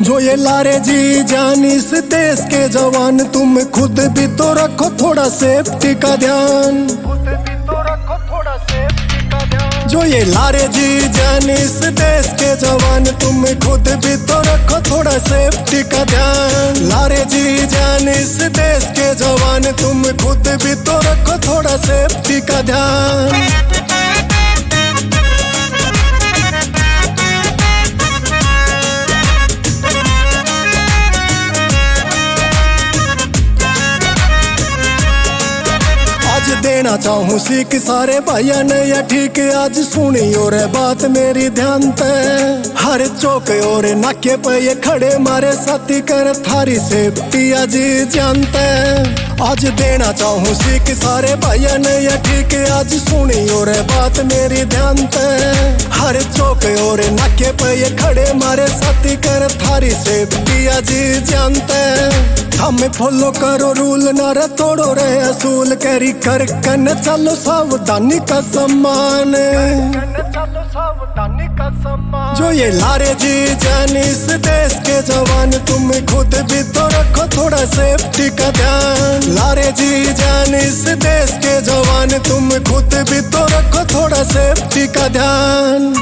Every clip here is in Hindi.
जो ये लारे जी जान इस देश के जवान, तुम खुद भी तो रखो थोड़ा सेफ्टी का ध्यान। जो ये लारे जी जान इस देश के जवान, तुम खुद भी तो रखो थोड़ा सेफ्टी का ध्यान। लारे जी जान इस देश के जवान, तुम खुद भी तो रखो थोड़ा सेफ्टी का ध्यान। देना चाहूँ सीख सारे भाइया ने या ठीक, आज सुनी और बात मेरी ध्यान ते। हर चौक और नाके पे ये खड़े मारे साथी कर थारी सेफ्टी आज जानते। आज देना चाहूँ सीख सारे भाइया ने या ठीक, आज सुनी और बात मेरी ध्यान ते। हर चौक और नाके पे ये खड़े मारे साथी कर थारी सेफ्टी आज जानते। हमें फॉलो करो रूल ना रे तोड़ो रे असूल, कैरी कर कन चलो सावधानी का सम्मान। जो ये लारे जी जान इस देश के जवान, तुम खुद भी तो रखो थोड़ा सेफ्टी का ध्यान। लारे जी जान इस देश के जवान, तुम खुद भी तो रखो थोड़ा सेफ्टी का ध्यान।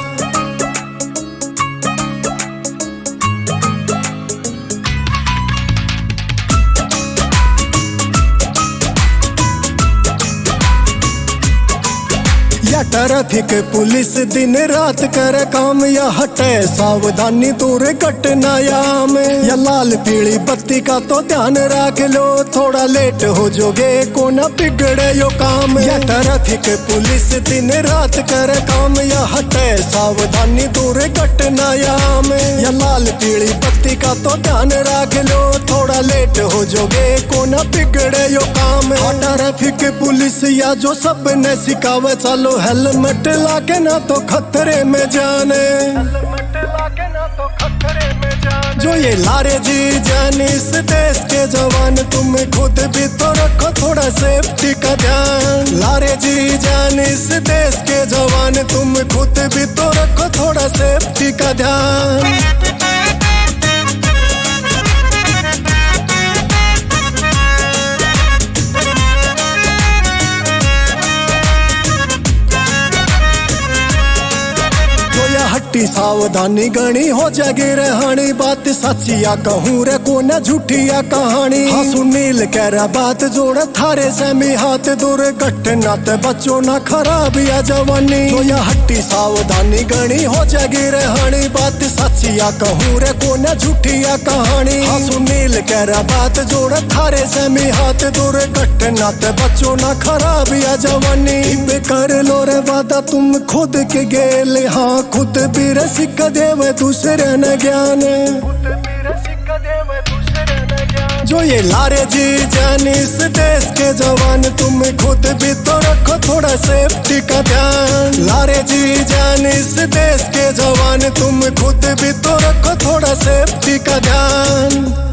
या ट्रैफिक पुलिस दिन रात करे काम, या हटे सावधानी दूर घटनाया में। या लाल पीली बत्ती का तो ध्यान रख लो, थोड़ा लेट हो जोगे को न बिगड़े यो काम। या ट्रैफिक पुलिस दिन रात करे काम, या हटे सावधानी दूर घटनाया में। या लाल पीली बत्ती का तो ध्यान रख लो, थोड़ा लेट हो जोगे को न बिगड़े यो काम। ट्रैफिक पुलिस या जो सब ने सिखावे, चलो हेलमेट लाके ना तो खतरे में जाने। जो ये लारे जी जान इस देश के जवान, तुम खुद भी तो रखो थोड़ा सेफ्टी का ध्यान। लारे जी जान इस देश के जवान, तुम खुद भी तो रखो थोड़ा सेफ्टी का ध्यान। हट्टी सावधानी गणी हो जागे रहनी, बात सचिया कहूँ रे को न झूठिया कहानी। हाँ सुनील कह रहा बात जोड़ थारे सेमी हाथ दूर, घटना ते बच्चों ना खराब या जवानी। तो या हट्टी सावधानी गणी हो जागे रहनी, बात सचिया कहूँ रे को न झूठिया कहानी। हाँ सुनील कह रहा बात जोड़ थारे सेमी हाथ दूर, घटना ते बच्चों ना खराब या जवानी। कर लो रे वादा तुम खुद के गेल, हाँ खुद भी सिक्का देवे दूसरे न ज्ञान। जो ये लारे जी जान इस देश के जवान, तुम खुद भी तो रखो थोड़ा सेफ्टी का ध्यान। लारे जी जान इस देश के जवान, तुम खुद भी तो रखो थोड़ा सेफ्टी का ध्यान।